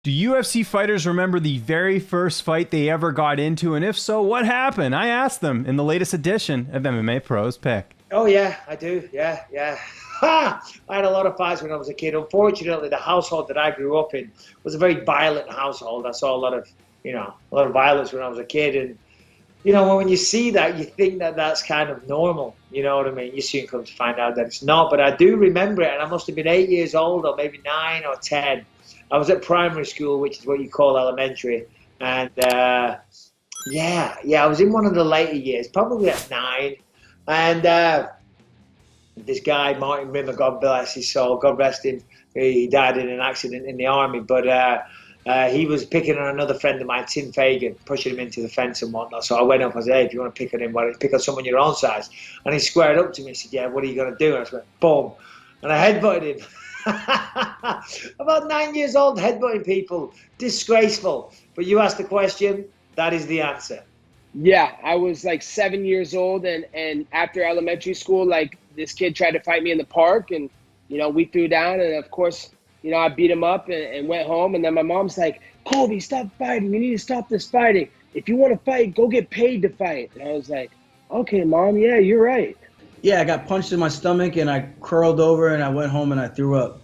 Do UFC fighters remember the very first fight they ever got into? And if so, what happened? I asked them in the latest edition of MMA Pros Pick. Oh, yeah, I do. Yeah, yeah. Ha! I had a lot of fights when I was a kid. Unfortunately, the household that I grew up in was a very violent household. I saw a lot of, violence when I was a kid. And, when you see that, you think that that's kind of normal. You know what I mean? You soon come to find out that it's not. But I do remember it, and I must have been 8 years old or maybe 9 or 10. I was at primary school, which is what you call elementary. And, I was in one of the later years, probably at 9. And this guy, Martin Rimmer, God bless his soul, God rest him, he died in an accident in the army. But he was picking on another friend of mine, Tim Fagan, pushing him into the fence and whatnot. So I went up and said, hey, if you want to pick on him, why don't you pick on someone your own size? And he squared up to me and said, yeah, what are you going to do? And I just went, boom. And I headbutted him. About 9 years old, headbutting people. Disgraceful. But you asked the question, that is the answer. Yeah, I was like 7 years old, and after elementary school, like this kid tried to fight me in the park, and we threw down, and of course, I beat him up and went home, and then my mom's like, Colby, stop fighting. You need to stop this fighting. If you want to fight, go get paid to fight. And I was like, okay, Mom, yeah, you're right. Yeah, I got punched in my stomach, and I curled over, and I went home, and I threw up.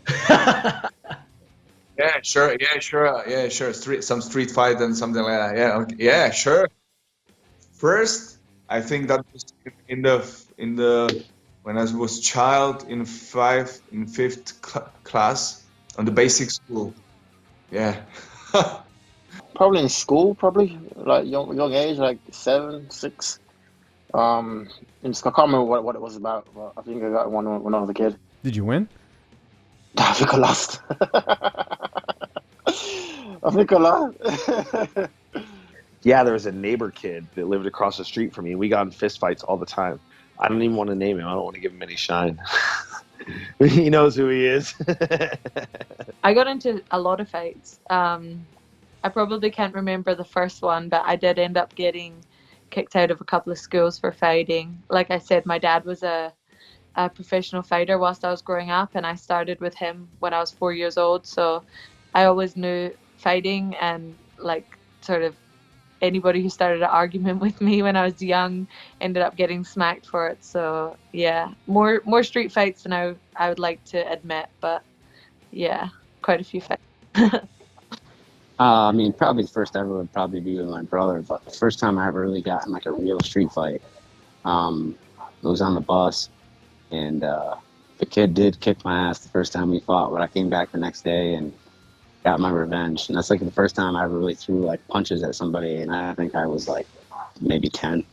Yeah, sure. Some street fight and something like that. Yeah, okay. Yeah, sure. First, I think that was in the when I was a child in fifth class on the basic school. Yeah. Probably in school, probably like young age, like 7, 6. And I can't remember what it was about, but I think I got one when I was a kid. Did you win? I think I lost. Yeah, there was a neighbor kid that lived across the street from me. We got in fist fights all the time. I don't even want to name him. I don't want to give him any shine. He knows who he is. I got into a lot of fights. I probably can't remember the first one, but I did end up getting kicked out of a couple of schools for fighting. Like I said, my dad was a professional fighter whilst I was growing up, and I started with him when I was 4 years old. So I always knew fighting, and like sort of anybody who started an argument with me when I was young ended up getting smacked for it. So yeah, more street fights than I would like to admit, but yeah, quite a few fights. Probably the first ever would probably be with my brother, but the first time I ever really got in like a real street fight, it was on the bus, and the kid did kick my ass the first time we fought, but I came back the next day and got my revenge. And that's like the first time I ever really threw like punches at somebody, and I think I was like maybe 10.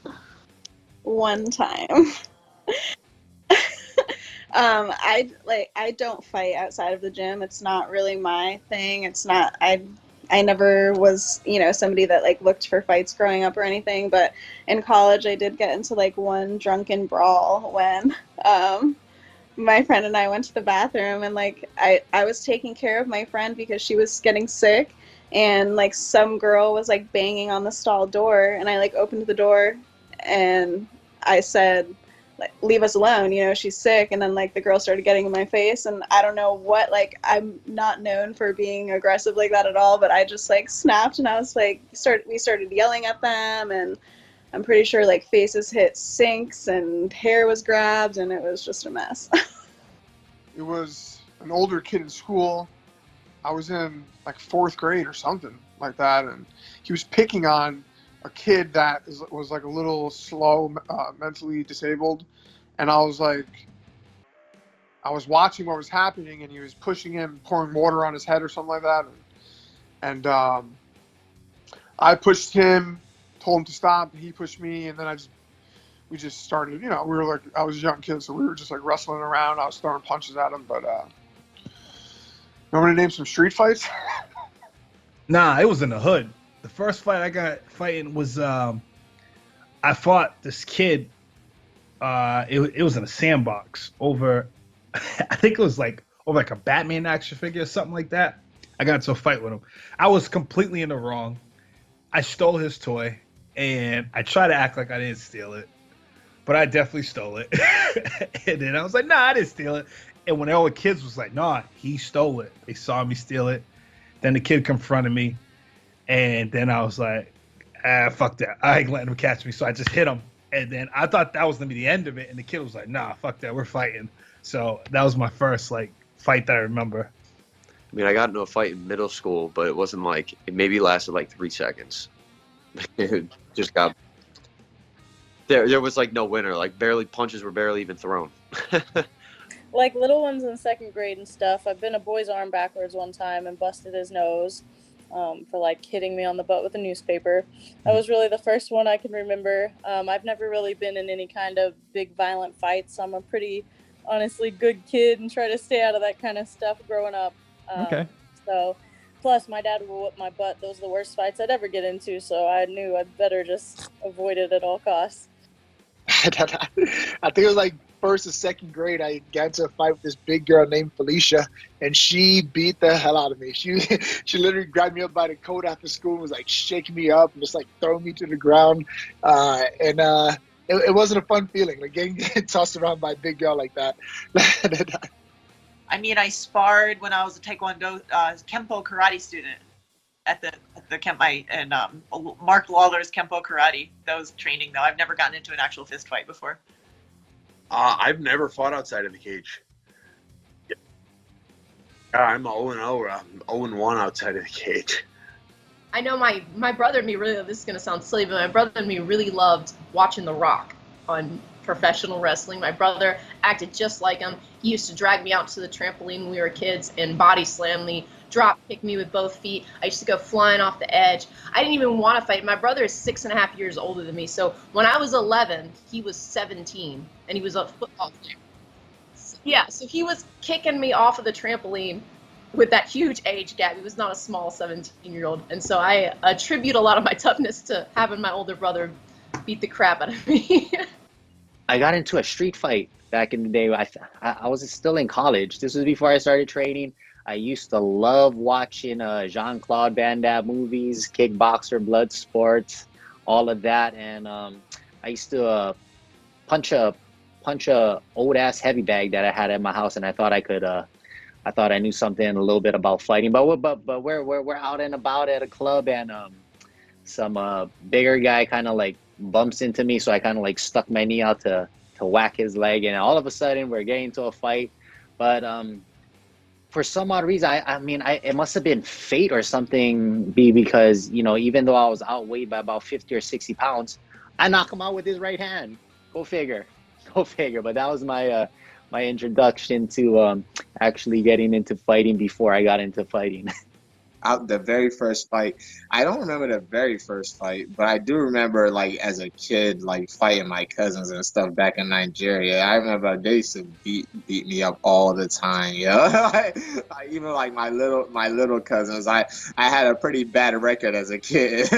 One time. I don't fight outside of the gym. It's not really my thing. It's not, I never was, somebody that like looked for fights growing up or anything, but in college I did get into like one drunken brawl when my friend and I went to the bathroom, and like I was taking care of my friend because she was getting sick, and like some girl was like banging on the stall door, and I like opened the door and I said, like, leave us alone, she's sick. And then like the girl started getting in my face, and I don't know what, like I'm not known for being aggressive like that at all, but I just like snapped, and I was like we started yelling at them, and I'm pretty sure like faces hit sinks and hair was grabbed, and it was just a mess. It was an older kid in school. I was in like 4th grade or something like that, and he was picking on a kid that was like a little slow, mentally disabled, and I was watching what was happening, and he was pushing him, pouring water on his head or something like that, and I pushed him, told him to stop, and he pushed me, and then we just started, we were like, I was a young kid, so we were just like wrestling around. I was throwing punches at him, but you want me to name some street fights? Nah, it was in the hood. The first fight I got fighting was I fought this kid. It was in a sandbox over, I think it was like over like a Batman action figure or something like that. I got into a fight with him. I was completely in the wrong. I stole his toy, and I tried to act like I didn't steal it, but I definitely stole it. And then I was like, nah, I didn't steal it. And when all the kids was like, nah, he stole it. They saw me steal it. Then the kid confronted me, and then I was like, fuck that. I ain't letting him catch me. So I just hit him. And then I thought that was going to be the end of it. And the kid was like, nah, fuck that. We're fighting. So that was my first like fight that I remember. I mean, I got into a fight in middle school, but it wasn't like, it maybe lasted like 3 seconds. It just got, there was like no winner. Like punches were barely even thrown. Like little ones in second grade and stuff. I've been a boy's arm backwards one time and busted his nose for like hitting me on the butt with a newspaper. That was really the first one I can remember. I've never really been in any kind of big violent fights. I'm a pretty honestly good kid and try to stay out of that kind of stuff growing up. Okay. So plus my dad would whip my butt. Those are the worst fights I'd ever get into. So I knew I'd better just avoid it at all costs. I think it was like first or second grade. I got into a fight with this big girl named Felicia, and she beat the hell out of me. She literally grabbed me up by the coat after school and was like shaking me up and just like throwing me to the ground. It wasn't a fun feeling, like getting tossed around by a big girl like that. I mean, I sparred when I was a Taekwondo Kempo karate student at the Kempai, and Mark Lawler's Kempo karate. That was training though. I've never gotten into an actual fist fight before. I've never fought outside of the cage. I'm 0-0. I'm 0-1 outside of the cage. I know my brother and me really, this is going to sound silly, but my brother and me really loved watching The Rock on professional wrestling. My brother acted just like him. He used to drag me out to the trampoline when we were kids and body slam me, drop kick me with both feet. I used to go flying off the edge. I didn't even want to fight. My brother is 6.5 years older than me. So when I was 11, he was 17 and he was a football player. Yeah, so he was kicking me off of the trampoline with that huge age gap. He was not a small 17-year-old. And so I attribute a lot of my toughness to having my older brother beat the crap out of me. I got into a street fight back in the day. I was still in college. This was before I started training. I used to love watching Jean-Claude Van Damme movies, kickboxer, blood sports, all of that. And I used to punch a old ass heavy bag that I had at my house, and I thought I knew something a little bit about fighting. But we're out and about at a club, and some bigger guy kind of like bumps into me, so I kind of like stuck my knee out to whack his leg, and all of a sudden we're getting into a fight. But for some odd reason, it must have been fate or something, because even though I was outweighed by about 50 or 60 pounds, I knock him out with his right hand. Go figure. But that was my my introduction to actually getting into fighting before I got into fighting. Out the very first fight, I don't remember the very first fight, but I do remember like as a kid like fighting my cousins and stuff back in Nigeria. I remember they used to beat me up all the time. Even like my little cousins. I had a pretty bad record as a kid.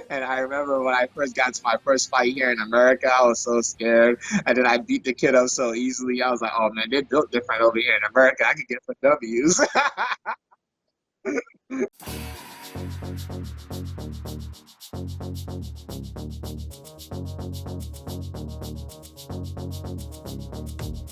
And I remember when I first got to my first fight here in America, I was so scared, and then I beat the kid up so easily. I was like, oh man, they're built different over here in America. I could get some W's.